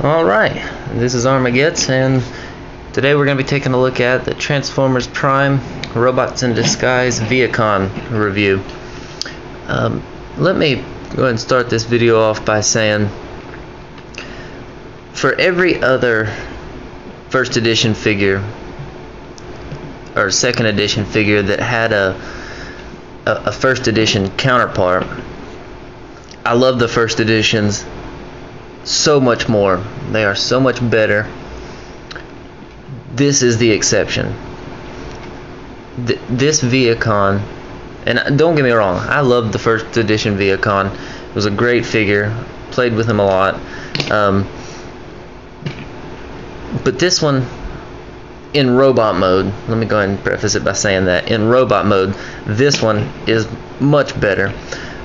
Alright, this is Armageddon, and today we're going to be taking a look at the Transformers Prime Robots in Disguise Vehicon review. Let me go ahead and start this video off by saying, for every other first edition figure or second edition figure that had a first edition counterpart, I love the first editions so much more. They are so much better. This is the exception. This Vehicon, and don't get me wrong, I loved the first edition Vehicon. It was a great figure. Played with him a lot. But this one, in robot mode, let me go ahead and preface it by saying that in robot mode, this one is much better.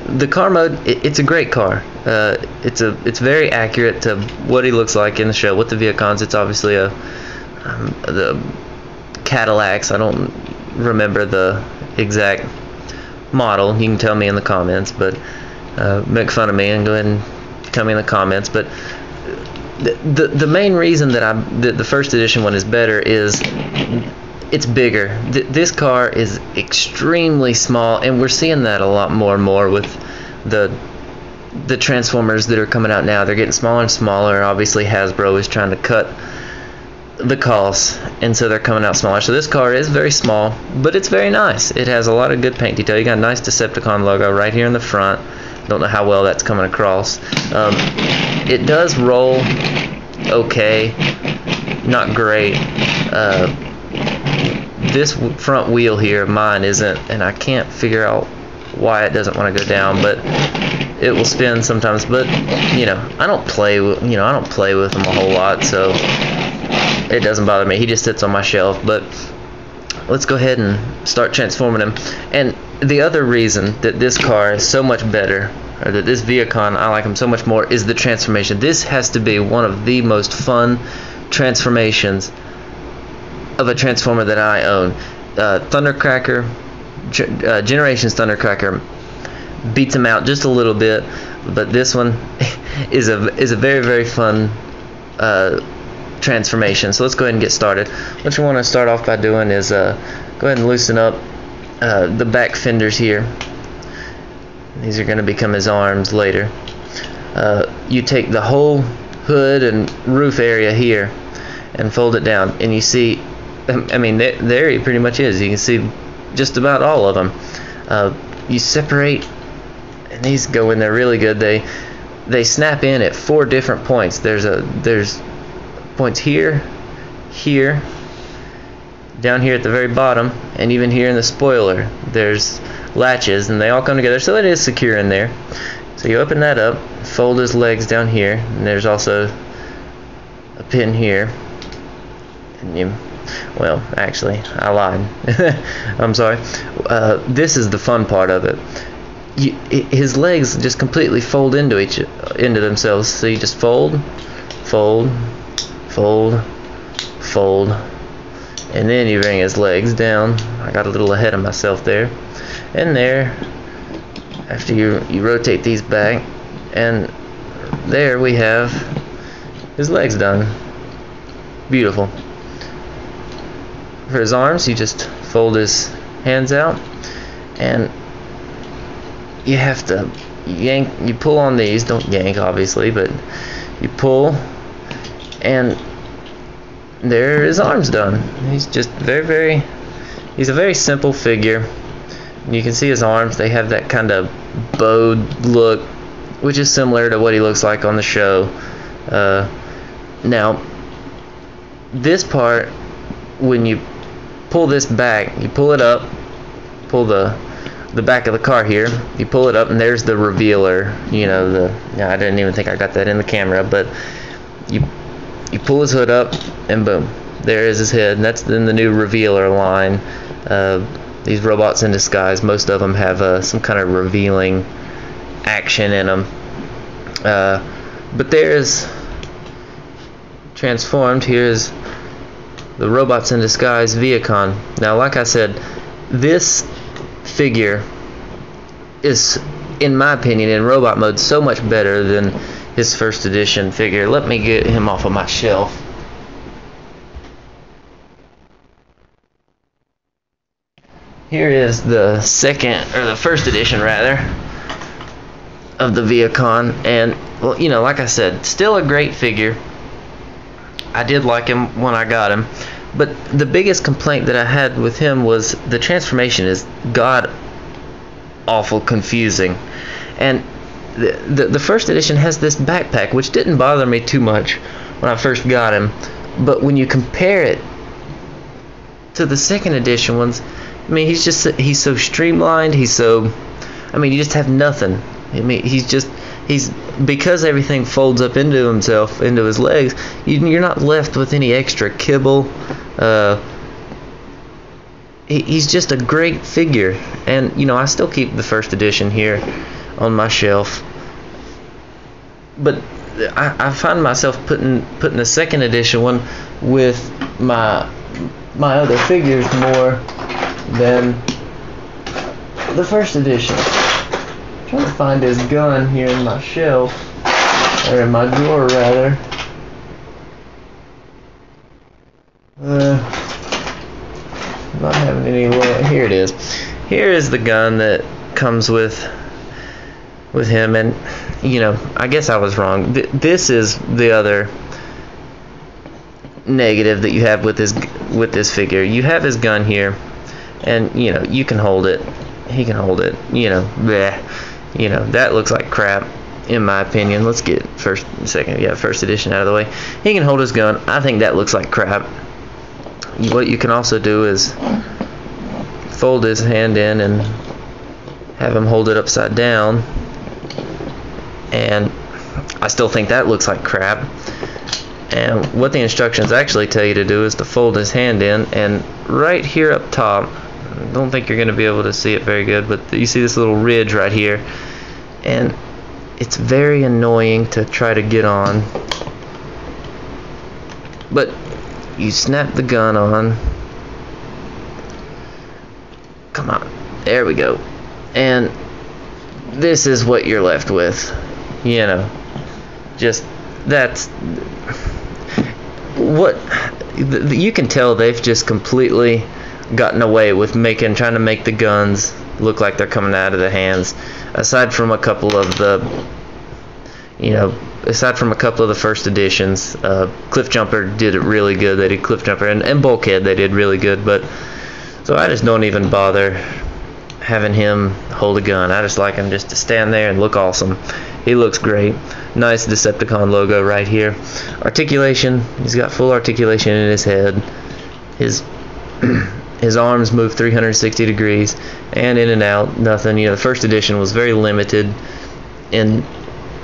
The car mode, it's a great car. It's very accurate to what he looks like in the show. With the Vehicons, it's obviously the Cadillacs. I don't remember the exact model. You can tell me in the comments, but make fun of me and go ahead and tell me in the comments. But the main reason that the first edition one is better is it's bigger. This car is extremely small, and we're seeing that a lot more and more with the Transformers that are coming out now. They're getting smaller and smaller. Obviously Hasbro is trying to cut the costs, and so they're coming out smaller. So this car is very small, but it's very nice. It has a lot of good paint detail. You got a nice Decepticon logo right here in the front. Don't know how well that's coming across. It does roll okay, not great. This front wheel here, mine isn't, and I can't figure out why it doesn't want to go down, but it will spin sometimes. But I don't play with them a whole lot, so it doesn't bother me. He just sits on my shelf. But let's go ahead and start transforming him. And the other reason that this car is so much better, or that this Vehicon, I like him so much more, is the transformation. This has to be one of the most fun transformations of a Transformer that I own. Thundercracker, Generations Thundercracker beats him out just a little bit, but this one is a very, very fun transformation. So let's go ahead and get started. What you want to start off by doing is go ahead and loosen up the back fenders here. These are going to become his arms later. You take the whole hood and roof area here and fold it down, and you see, I mean, there he pretty much is. You can see just about all of them. You separate, and these go in there really good. They snap in at 4 different points. There's points here, here, down here at the very bottom, and even here in the spoiler. There's latches, and they all come together, so it is secure in there. So you open that up, fold his legs down here, and there's also a pin here. And you, well, actually, I lied. I'm sorry. This is the fun part of it. His legs just completely fold into themselves. So you just fold, fold, fold, fold, and then you bring his legs down. I got a little ahead of myself there. And there, after you rotate these back, and there we have his legs done. Beautiful. For his arms, you just fold his hands out, and you have to yank. You pull on these. Don't yank, obviously, but you pull, and there his arms done. He's just he's a very simple figure. You can see his arms. They have that kind of bowed look, which is similar to what he looks like on the show. Now, this part, when you pull this back, you pull it up, pull the back of the car here, you pull it up, and there's the revealer. I didn't even think I got that in the camera, but you pull his hood up, and boom, there is his head. And that's in the new revealer line. These robots in disguise, most of them have some kind of revealing action in them. But there's transformed. Here's the Robots in Disguise Vehicon. Now, like I said, this figure is, in my opinion, in robot mode, so much better than his first edition figure. Let me get him off of my shelf. Here is the first edition rather, of the Vehicon, and well, you know, like I said, still a great figure. I did like him when I got him, but the biggest complaint that I had with him was the transformation is god awful confusing. And the first edition has this backpack, which didn't bother me too much when I first got him, but when you compare it to the second edition ones, I mean, he's so streamlined, you just have nothing. I mean, he's because everything folds up into himself, into his legs, you're not left with any extra kibble. He's just a great figure, and you know, I still keep the first edition here on my shelf, but I find myself putting the second edition one with my other figures more than the first edition. I'm trying to find his gun here in my shelf, or in my drawer rather. Not having any way. Here it is. Here is the gun that comes with him, and you know, I guess I was wrong. This is the other negative that you have with this figure. You have his gun here, and you know, you can hold it. He can hold it. You know, bleh. You know, that looks like crap in my opinion. Let's get first edition out of the way. He can hold his gun. I think that looks like crap. What you can also do is fold his hand in and have him hold it upside down, and I still think that looks like crap. And what the instructions actually tell you to do is to fold his hand in, and right here up top, I don't think you're going to be able to see it very good, but you see this little ridge right here, and it's very annoying to try to get on, but you snap the gun on. Come on, there we go. And this is what you're left with. You know, just that's what you can tell. They've just completely gotten away with trying to make the guns look like they're coming out of the hands. Aside from a couple of the first editions, Cliff Jumper did it really good. They did Cliff Jumper and Bulkhead. They did really good, but so I just don't even bother having him hold a gun. I just like him just to stand there and look awesome. He looks great. Nice Decepticon logo right here. Articulation. He's got full articulation in his head. His arms move 360 degrees and in and out. Nothing. You know, the first edition was very limited in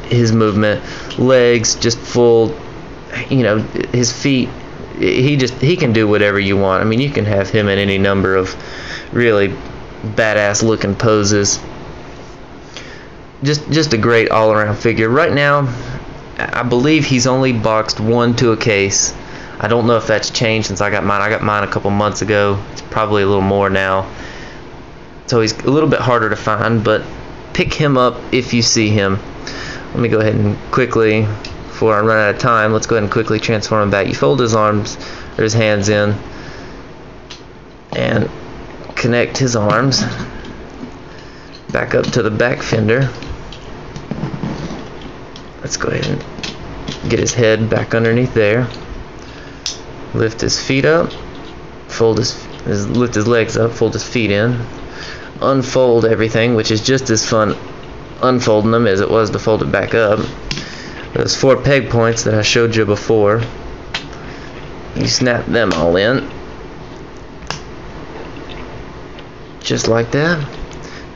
his movement. Legs just full. You know, his feet. He can do whatever you want. I mean, you can have him in any number of really badass looking poses. Just a great all-around figure. Right now, I believe he's only boxed 1 to a case. I don't know if that's changed since I got mine. I got mine a couple months ago. It's probably a little more now. So he's a little bit harder to find, but pick him up if you see him. Let me go ahead and quickly, before I run out of time, let's go ahead and quickly transform him back. You fold his arms or his hands in and connect his arms back up to the back fender. Let's go ahead and get his head back underneath there. Lift his feet up, lift his legs up, fold his feet in, unfold everything, which is just as fun unfolding them as it was to fold it back up. Those 4 peg points that I showed you before, you snap them all in, just like that,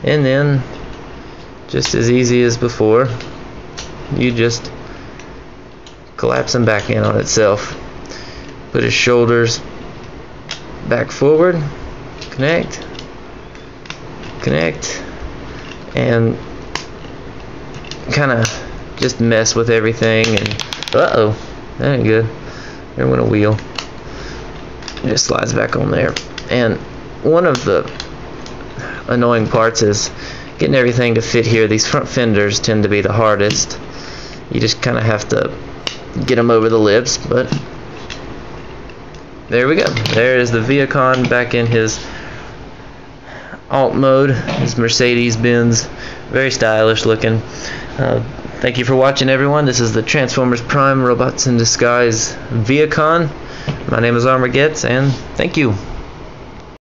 and then just as easy as before, you just collapse them back in on itself. Put his shoulders back forward, connect, and kind of just mess with everything. And uh-oh, that ain't good. There went a wheel. It just slides back on there. And one of the annoying parts is getting everything to fit here. These front fenders tend to be the hardest, You just kind of have to get them over the lips, but there we go. There is the Vehicon back in his alt mode, his Mercedes-Benz, very stylish looking. Thank you for watching, everyone. This is the Transformers Prime Robots in Disguise Vehicon. My name is Armageddon, and thank you.